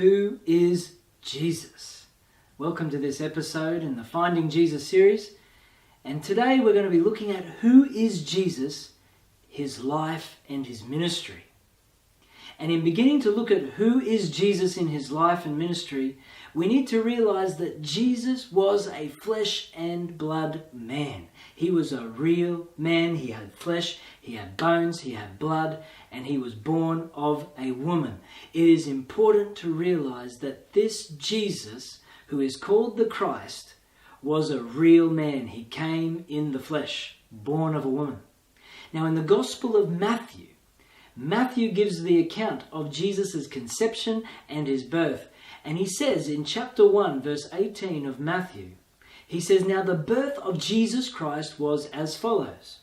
Who is Jesus? Welcome to this episode in the Finding Jesus series. And today we're going to be looking at who is Jesus, his life and his ministry. And in beginning to look at who is Jesus in his life and ministry, we need to realize that Jesus was a flesh and blood man. He was a real man. He had flesh, he had bones, he had blood, and he was born of a woman. It is important to realize that this Jesus, who is called the Christ, was a real man. He came in the flesh, born of a woman. Now in the Gospel of Matthew gives the account of Jesus' conception and his birth. And he says in chapter 1, verse 18 of Matthew, he says, "Now the birth of Jesus Christ was as follows.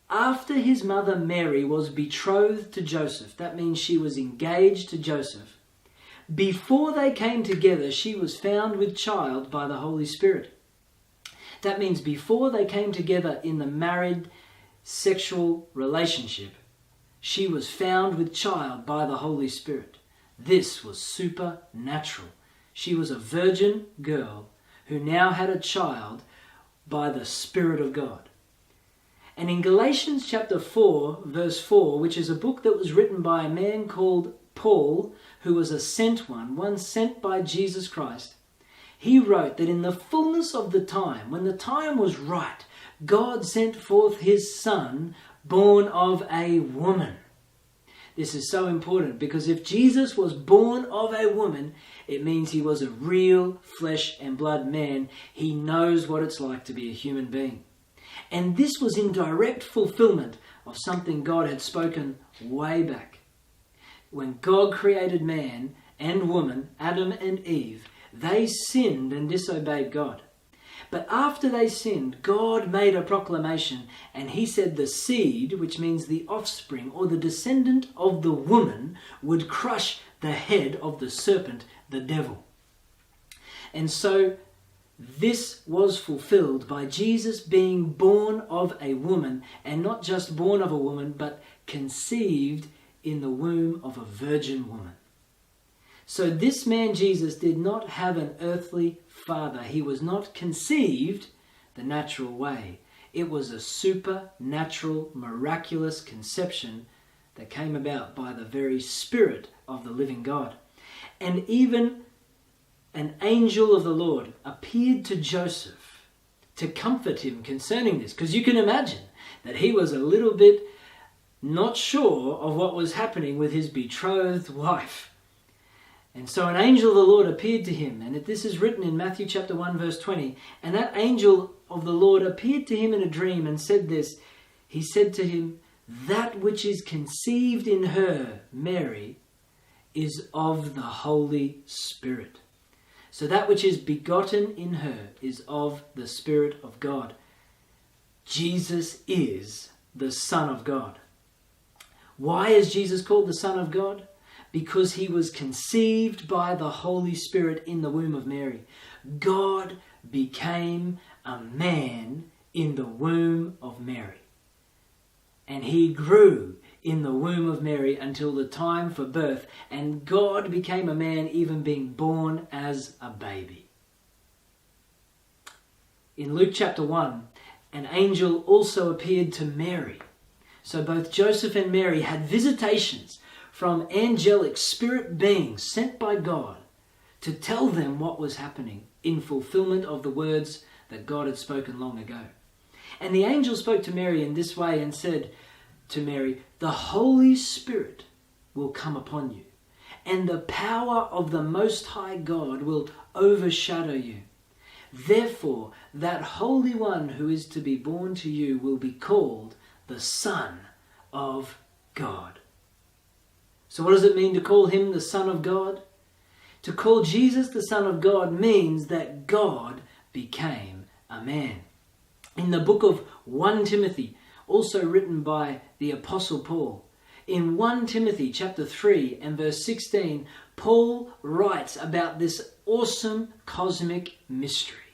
After his mother Mary was betrothed to Joseph," that means she was engaged to Joseph, "before they came together, she was found with child by the Holy Spirit." That means before they came together in the married sexual relationship, she was found with child by the Holy Spirit. This was supernatural. She was a virgin girl who now had a child by the Spirit of God. And in Galatians chapter 4, verse 4, which is a book that was written by a man called Paul, who was a sent one sent by Jesus Christ, he wrote that in the fullness of the time, when the time was right, God sent forth his Son, born of a woman. This is so important because if Jesus was born of a woman, it means he was a real flesh and blood man. He knows what it's like to be a human being. And this was in direct fulfillment of something God had spoken way back. When God created man and woman, Adam and Eve, they sinned and disobeyed God. But after they sinned, God made a proclamation, and he said the seed, which means the offspring or the descendant of the woman, would crush the head of the serpent, the devil. And so this was fulfilled by Jesus being born of a woman, and not just born of a woman, but conceived in the womb of a virgin woman. So this man Jesus did not have an earthly father. He was not conceived the natural way. It was a supernatural, miraculous conception that came about by the very Spirit of the living God. And even an angel of the Lord appeared to Joseph to comfort him concerning this. Because you can imagine that he was a little bit not sure of what was happening with his betrothed wife. And so an angel of the Lord appeared to him, and this is written in Matthew chapter 1 verse 20, and that angel of the Lord appeared to him in a dream and said this. He said to him, "That which is conceived in her, Mary, is of the Holy Spirit." So that which is begotten in her is of the Spirit of God. Jesus is the Son of God. Why is Jesus called the Son of God? Because he was conceived by the Holy Spirit in the womb of Mary. God became a man in the womb of Mary. And he grew in the womb of Mary until the time for birth. And God became a man even being born as a baby. In Luke chapter 1, an angel also appeared to Mary. So both Joseph and Mary had visitations from angelic spirit beings sent by God to tell them what was happening in fulfillment of the words that God had spoken long ago. And the angel spoke to Mary in this way and said to Mary, "The Holy Spirit will come upon you, and the power of the Most High God will overshadow you. Therefore, that Holy One who is to be born to you will be called the Son of God." So what does it mean to call him the Son of God? To call Jesus the Son of God means that God became a man. In the book of 1 Timothy, also written by the Apostle Paul, in 1 Timothy chapter 3 and verse 16, Paul writes about this awesome cosmic mystery.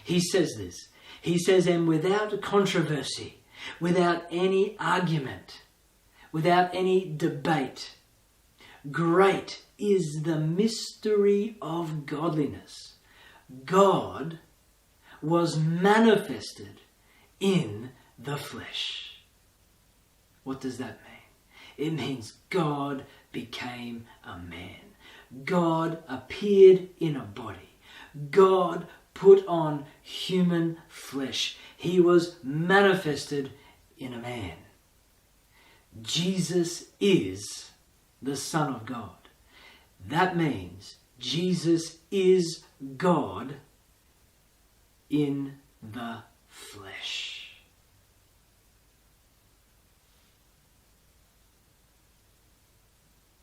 He says this. He says, "And without controversy, without any argument, without any debate, Great is the mystery of godliness. God was manifested in the flesh. What does that mean? It means God became a man. God appeared in a body. God put on human flesh. He was manifested in a man. Jesus is the Son of God. That means Jesus is God in the flesh.